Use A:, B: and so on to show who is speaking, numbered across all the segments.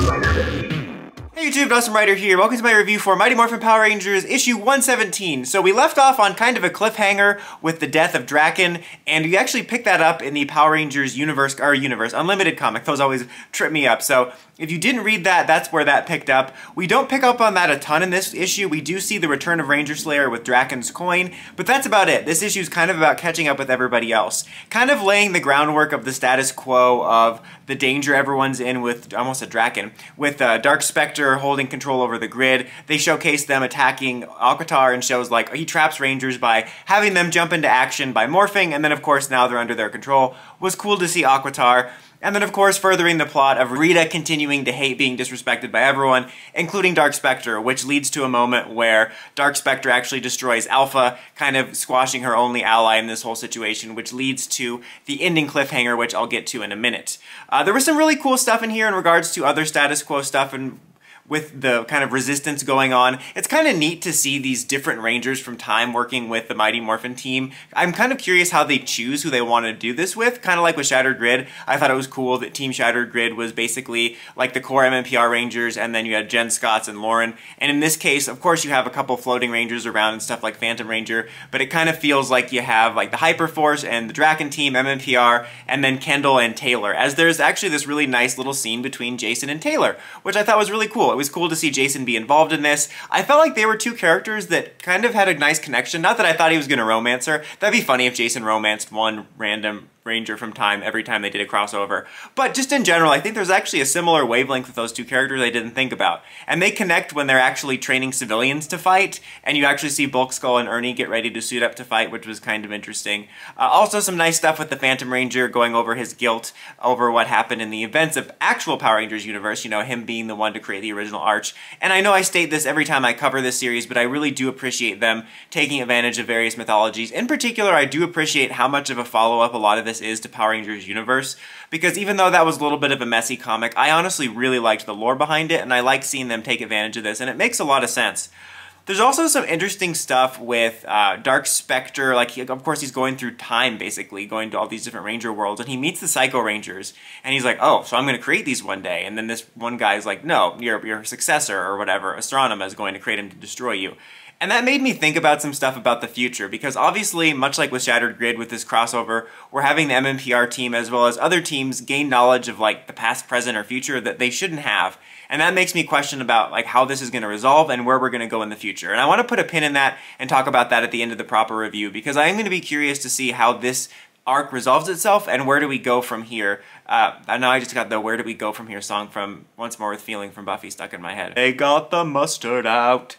A: Hey YouTube, Dustin Ryder here. Welcome to my review for Mighty Morphin Power Rangers issue 117. So we left off on kind of a cliffhanger with the death of Draken, and we actually picked that up in the Power Rangers Universe Unlimited comic. Those always trip me up. So if you didn't read that, that's where that picked up. We don't pick up on that a ton in this issue. We do see the return of Ranger Slayer with Draken's coin, but that's about it. This issue is kind of about catching up with everybody else. Kind of laying the groundwork of the status quo of the danger everyone's in with, almost a Draken, with Dark Spectre holding control over the grid. They showcase them attacking Aquitar in shows like he traps Rangers by having them jump into action by morphing, and then of course now they're under their control. Was cool to see Aquitar. And then, of course, furthering the plot of Rita continuing to hate being disrespected by everyone, including Dark Spectre, which leads to a moment where Dark Spectre actually destroys Alpha, kind of squashing her only ally in this whole situation, which leads to the ending cliffhanger, which I'll get to in a minute. There was some really cool stuff in here in regards to other status quo stuff and with the kind of resistance going on. It's kind of neat to see these different Rangers from Time working with the Mighty Morphin team. I'm kind of curious how they choose who they want to do this with, kind of like with Shattered Grid. I thought it was cool that Team Shattered Grid was basically like the core mmpr Rangers, and then you had Jen Scotts and Lauren. And in this case, of course, you have a couple floating Rangers around and stuff like Phantom Ranger, but it kind of feels like you have like the Hyperforce and the Draken team, mmpr, and then Kendall and Taylor, as there's actually this really nice little scene between Jason and Taylor, which I thought was really cool. It was cool to see Jason be involved in this. I felt like they were two characters that kind of had a nice connection. Not that I thought he was going to romance her. That'd be funny if Jason romanced one random Ranger from Time every time they did a crossover. But just in general, I think there's actually a similar wavelength with those two characters I didn't think about. And they connect when they're actually training civilians to fight, and you actually see Bulk Skull and Ernie get ready to suit up to fight, which was kind of interesting. Also some nice stuff with the Phantom Ranger going over his guilt over what happened in the events of actual Power Rangers universe, you know, him being the one to create the original Arch. And I know I state this every time I cover this series, but I really do appreciate them taking advantage of various mythologies. In particular, I do appreciate how much of a follow-up a lot of this is to Power Rangers universe, because even though that was a little bit of a messy comic, I honestly really liked the lore behind it, and I like seeing them take advantage of this, and it makes a lot of sense. There's also some interesting stuff with Dark Spectre. Like, of course, he's going through time, basically, going to all these different Ranger worlds, and he meets the Psycho Rangers, and he's like, oh, so I'm going to create these one day. And then this one guy's like, no, your successor, or whatever, Astronema, is going to create him to destroy you. And that made me think about some stuff about the future, because obviously, much like with Shattered Grid with this crossover, we're having the mmpr team as well as other teams gain knowledge of like the past, present, or future that they shouldn't have. And that makes me question about like how this is going to resolve and where we're going to go in the future. And I want to put a pin in that and talk about that at the end of the proper review, because I am going to be curious to see how this arc resolves itself and where do we go from here. I know I just got the Where Do We Go From Here song from Once More With Feeling from Buffy stuck in my head. They got the mustard out.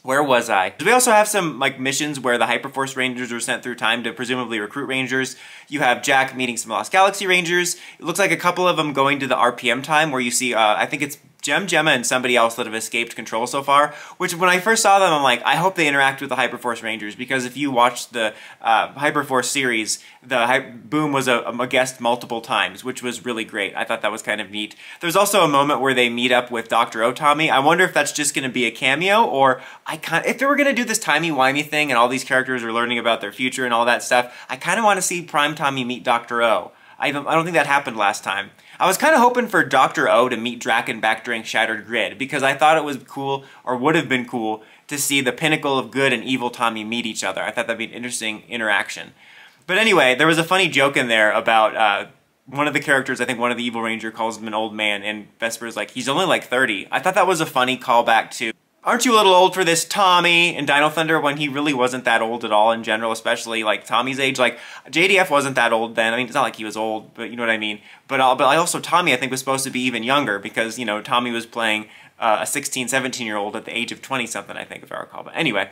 A: Where was I? We also have some like missions where the Hyperforce Rangers are sent through time to presumably recruit Rangers. You have Jack meeting some Lost Galaxy Rangers. It looks like a couple of them going to the RPM time where you see, I think it's Gemma, and somebody else that have escaped control so far, which when I first saw them, I'm like, I hope they interact with the Hyperforce Rangers, because if you watched the Hyperforce series, Boom was a guest multiple times, which was really great. I thought that was kind of neat. There's also a moment where they meet up with Dr. Otami. I wonder if that's just going to be a cameo, or if they were going to do this timey-wimey thing and all these characters are learning about their future and all that stuff, I kind of want to see Prime Tommy meet Dr. O. I don't think that happened last time. I was kind of hoping for Dr. O to meet Draken back during Shattered Grid, because I thought it was cool, or would have been cool, to see the pinnacle of good and evil Tommy meet each other. I thought that'd be an interesting interaction. But anyway, there was a funny joke in there about one of the characters, I think one of the Evil Ranger calls him an old man, and Vesper's like, he's only like 30. I thought that was a funny callback to, aren't you a little old for this, Tommy? In Dino Thunder, when he really wasn't that old at all in general, especially like Tommy's age. Like, JDF wasn't that old then. I mean, it's not like he was old, but you know what I mean. But also Tommy, I think, was supposed to be even younger, because, you know, Tommy was playing a 16, 17-year-old at the age of 20-something, I think, if I recall. But anyway,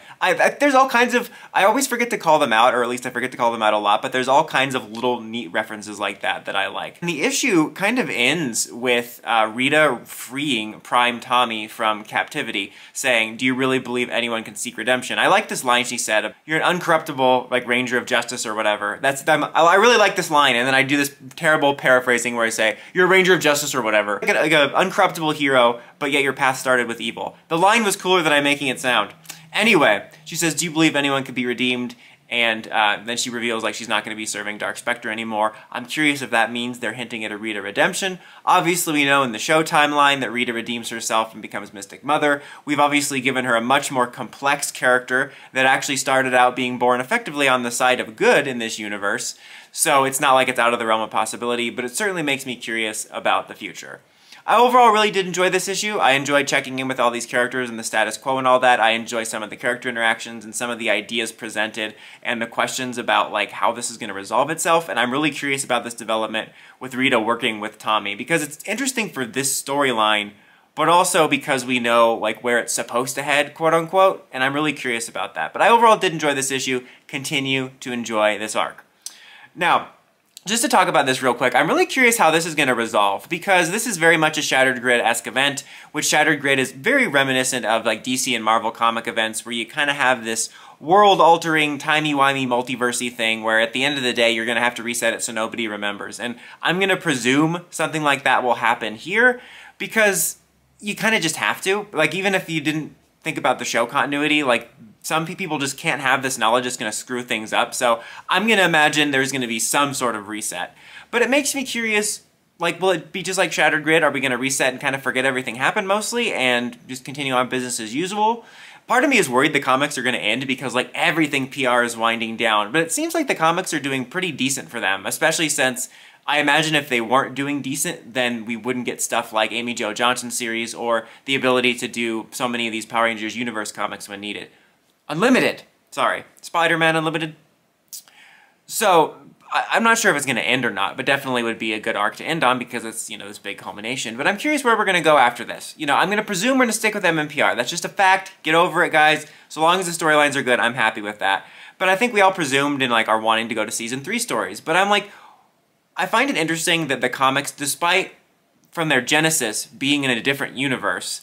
A: there's all kinds of, I always forget to call them out, or at least I forget to call them out a lot, but there's all kinds of little neat references like that that I like. And the issue kind of ends with Rita freeing Prime Tommy from captivity, saying, do you really believe anyone can seek redemption? I like this line she said, you're an uncorruptible, like, Ranger of Justice or whatever. I really like this line, and then I do this terrible paraphrasing where I say, you're a Ranger of Justice or whatever. Like an uncorruptible hero, but yet your path started with evil. The line was cooler than I'm making it sound. Anyway, she says, do you believe anyone could be redeemed? and then she reveals like she's not going to be serving Dark Spectre anymore. I'm curious if that means they're hinting at a Rita redemption. Obviously, we know in the show timeline that Rita redeems herself and becomes Mystic Mother. We've obviously given her a much more complex character that actually started out being born effectively on the side of good in this universe, so it's not like it's out of the realm of possibility, but it certainly makes me curious about the future. I overall really did enjoy this issue. I enjoyed checking in with all these characters and the status quo and all that. I enjoy some of the character interactions and some of the ideas presented and the questions about like how this is going to resolve itself, and I'm really curious about this development with Rita working with Tommy, because it's interesting for this storyline, but also because we know like where it's supposed to head, quote unquote, and I'm really curious about that. But I overall did enjoy this issue, continue to enjoy this arc. Now, just to talk about this real quick, I'm really curious how this is going to resolve, because this is very much a Shattered Grid-esque event, which Shattered Grid is very reminiscent of like DC and Marvel comic events where you kind of have this world-altering, timey-wimey, multiversey thing where at the end of the day you're going to have to reset it so nobody remembers. And I'm going to presume something like that will happen here, because you kind of just have to. Like, even if you didn't think about the show continuity, like, some people just can't have this knowledge. It's going to screw things up. So I'm going to imagine there's going to be some sort of reset. But it makes me curious, like, will it be just like Shattered Grid? Are we going to reset and kind of forget everything happened mostly and just continue on business as usual? Part of me is worried the comics are going to end because, like, everything PR is winding down. But it seems like the comics are doing pretty decent for them, especially since I imagine if they weren't doing decent, then we wouldn't get stuff like Amy Jo Johnson series or the ability to do so many of these Power Rangers universe comics when needed. Unlimited! Sorry. Spider-Man Unlimited. So, I'm not sure if it's going to end or not, but definitely would be a good arc to end on because it's, you know, this big culmination. But I'm curious where we're going to go after this. You know, I'm going to presume we're going to stick with mmpr. That's just a fact. Get over it, guys. So long as the storylines are good, I'm happy with that. But I think we all presumed and, like, are wanting to go to Season 3 stories. But I'm like, I find it interesting that the comics, despite from their genesis being in a different universe,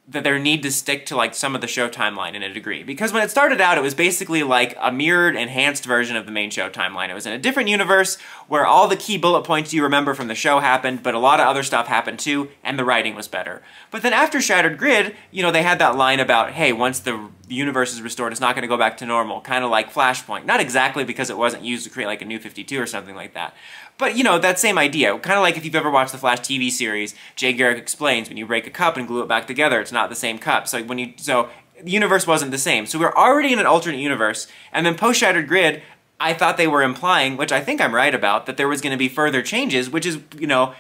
A: that their need to stick to like some of the show timeline in a degree. Because when it started out, it was basically like a mirrored, enhanced version of the main show timeline. It was in a different universe where all the key bullet points you remember from the show happened, but a lot of other stuff happened too, and the writing was better. But then after Shattered Grid, you know, they had that line about, hey, once the universe is restored, it's not going to go back to normal, kind of like Flashpoint. Not exactly, because it wasn't used to create like a new 52 or something like that. But, you know, that same idea. Kind of like if you've ever watched the Flash TV series, Jay Garrick explains when you break a cup and glue it back together, it's not the same cup. So the universe wasn't the same. So we're already in an alternate universe, and then post-Shattered Grid, I thought they were implying, which I think I'm right about, that there was going to be further changes, which is, you know,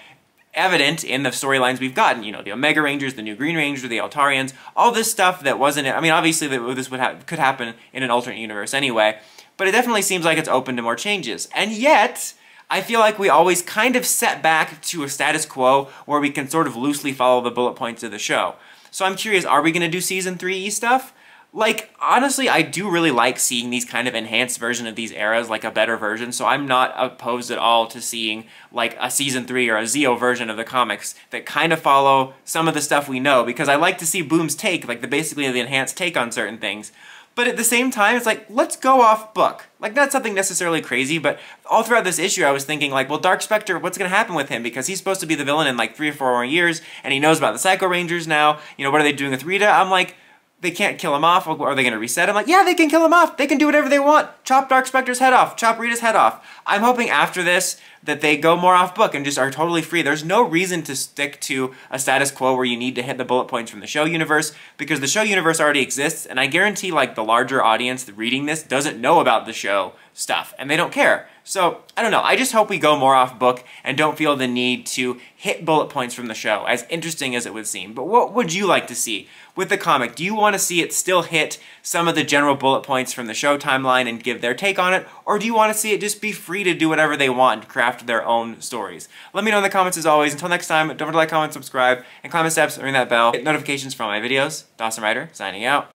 A: evident in the storylines we've gotten. You know, the Omega Rangers, the new Green Ranger, the Altarians, all this stuff that wasn't, I mean, obviously this could happen in an alternate universe anyway, but it definitely seems like it's open to more changes. And yet, I feel like we always kind of set back to a status quo where we can sort of loosely follow the bullet points of the show. So I'm curious, are we going to do Season 3 stuff? Like, honestly, I do really like seeing these kind of enhanced version of these eras, like a better version, so I'm not opposed at all to seeing like a Season 3 or a Zeo version of the comics that kind of follow some of the stuff we know, because I like to see Boom's take, like basically the enhanced take on certain things. But at the same time, it's like, let's go off book. Like, not something necessarily crazy, but all throughout this issue I was thinking, like, well, Dark Spectre, what's going to happen with him? Because he's supposed to be the villain in like 3 or 4 more years, and he knows about the Psycho Rangers now. You know, what are they doing with Rita? I'm like, they can't kill him off. Are they going to reset him? Like, yeah, they can kill him off. They can do whatever they want. Chop Dark Spectre's head off. Chop Rita's head off. I'm hoping after this that they go more off book and just are totally free. There's no reason to stick to a status quo where you need to hit the bullet points from the show universe, because the show universe already exists, and I guarantee like the larger audience reading this doesn't know about the show stuff, and they don't care. So, I don't know, I just hope we go more off book and don't feel the need to hit bullet points from the show, as interesting as it would seem. But what would you like to see with the comic? Do you want to see it still hit some of the general bullet points from the show timeline and give their take on it? Or do you want to see it just be free to do whatever they want and craft their own stories? Let me know in the comments as always. Until next time, don't forget to like, comment, subscribe, and climb the steps and ring that bell. Get notifications from my videos. Dawson Ryder, signing out.